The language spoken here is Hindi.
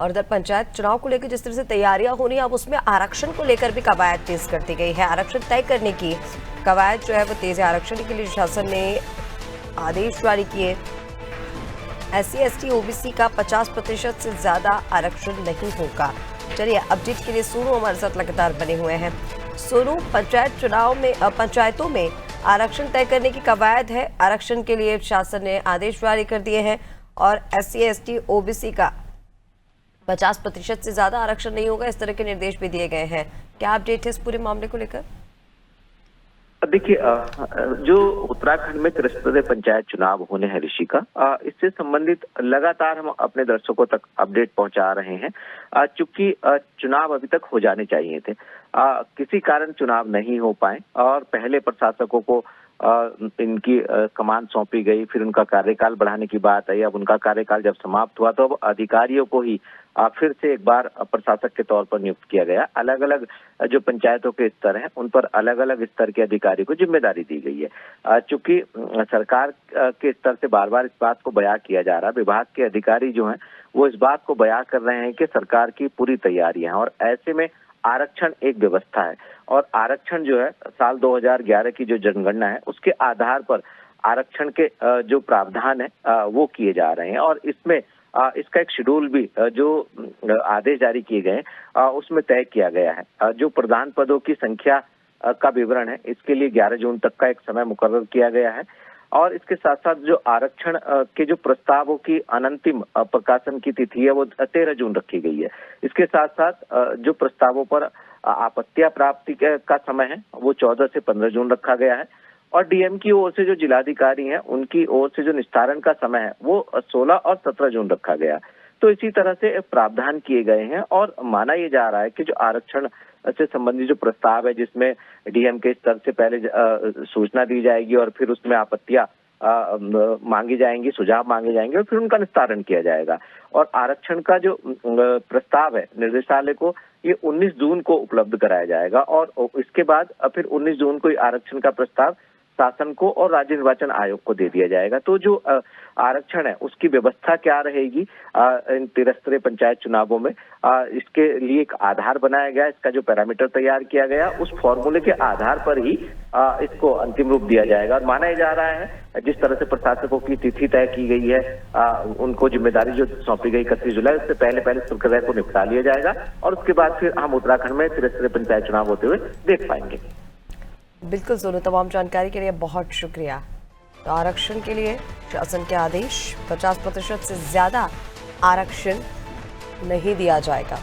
और इधर पंचायत चुनाव को लेकर जिस तरह से तैयारियां होनी है, अब उसमें आरक्षण को लेकर भी कवायद तेज कर दी गई है। आरक्षण तय करने की कवायद जो है वो तेज है। आरक्षण के लिए शासन ने आदेश जारी किए। SC ST OBC का 50% से ज्यादा आरक्षण नहीं होगा। चलिए अपडेट के लिए सोनू हमारे साथ लगातार बने हुए हैं। सोनू, पंचायत चुनाव में पंचायतों में आरक्षण तय करने की कवायद है। आरक्षण के लिए शासन ने आदेश जारी कर दिए हैं और SC ST OBC का 50% से ज्यादा आरक्षण नहीं होगा, इस तरह के निर्देश भी दिए गए हैं। क्या अपडेट है इस पूरे मामले को लेकर? देखिए, जो उत्तराखंड में त्रिस्तरीय पंचायत चुनाव होने हैं ऋषिका, इससे संबंधित लगातार हम अपने दर्शकों तक अपडेट पहुंचा रहे हैं। चूंकि चुनाव अभी तक हो जाने चाहिए थे, किसी कारण चुनाव नहीं हो पाए और पहले प्रशासकों को इनकी कमान सौंपी गई, फिर उनका कार्यकाल बढ़ाने की बात आई। अब उनका कार्यकाल जब समाप्त हुआ तो अब अधिकारियों को ही फिर से एक बार प्रशासक के तौर पर नियुक्त किया गया। अलग अलग जो पंचायतों के स्तर हैं उन पर अलग अलग स्तर के अधिकारी को जिम्मेदारी दी गई है। चूंकि सरकार के स्तर से बार बार इस बात को बयां किया जा रहा है, विभाग के अधिकारी जो हैं वो इस बात को बयां कर रहे हैं कि सरकार की पूरी तैयारियां हैं और ऐसे में आरक्षण एक व्यवस्था है और आरक्षण जो है साल 2011 की जो जनगणना है उसके आधार पर आरक्षण के जो प्रावधान है वो किए जा रहे हैं और इसमें इसका एक शेड्यूल भी जो आदेश जारी किए गए उसमें तय किया गया है। जो प्रधान पदों की संख्या का विवरण है इसके लिए 11 जून तक का एक समय मुकर्रर किया गया है और इसके साथ साथ जो आरक्षण के जो प्रस्तावों की अनंतिम प्रकाशन की तिथि है वो 13 जून रखी गई है। इसके साथ साथ जो प्रस्तावों पर आपत्तियां प्राप्ति का समय है वो 14 से 15 जून रखा गया है और डीएम की ओर से जो जिलाधिकारी हैं उनकी ओर से जो निस्तारण का समय है वो 16 और 17 जून रखा गया। तो इसी तरह से प्रावधान किए गए हैं और माना ये जा रहा है कि जो आरक्षण से संबंधित जो प्रस्ताव है जिसमें डीएम के स्तर से पहले सूचना दी जाएगी और फिर उसमें आपत्तियां मांगी जाएंगी, सुझाव मांगे जाएंगे और फिर उनका निस्तारण किया जाएगा। और आरक्षण का जो प्रस्ताव है निर्देशालय को ये 19 जून को उपलब्ध कराया जाएगा और इसके बाद फिर 19 जून को आरक्षण का प्रस्ताव शासन को और राज्य निर्वाचन आयोग को दे दिया जाएगा। तो जो आरक्षण है उसकी व्यवस्था क्या रहेगी इन त्रिस्तरीय पंचायत चुनावों में, इसके लिए एक आधार बनाया गया, इसका जो पैरामीटर तैयार किया गया उस फॉर्मूले के आधार पर ही इसको अंतिम रूप दिया जाएगा। और माना जा रहा है जिस तरह से प्रशासकों की तिथि तय की गई है, उनको जिम्मेदारी जो सौंपी गई 31 जुलाई, उससे पहले इस प्रक्रिया को निपटा लिया जाएगा और उसके बाद फिर हम उत्तराखंड में त्रिस्तरीय पंचायत चुनाव होते हुए देख पाएंगे। बिल्कुल सोनू, तमाम जानकारी के लिए बहुत शुक्रिया। तो आरक्षण के लिए शासन के आदेश, 50% से ज्यादा आरक्षण नहीं दिया जाएगा।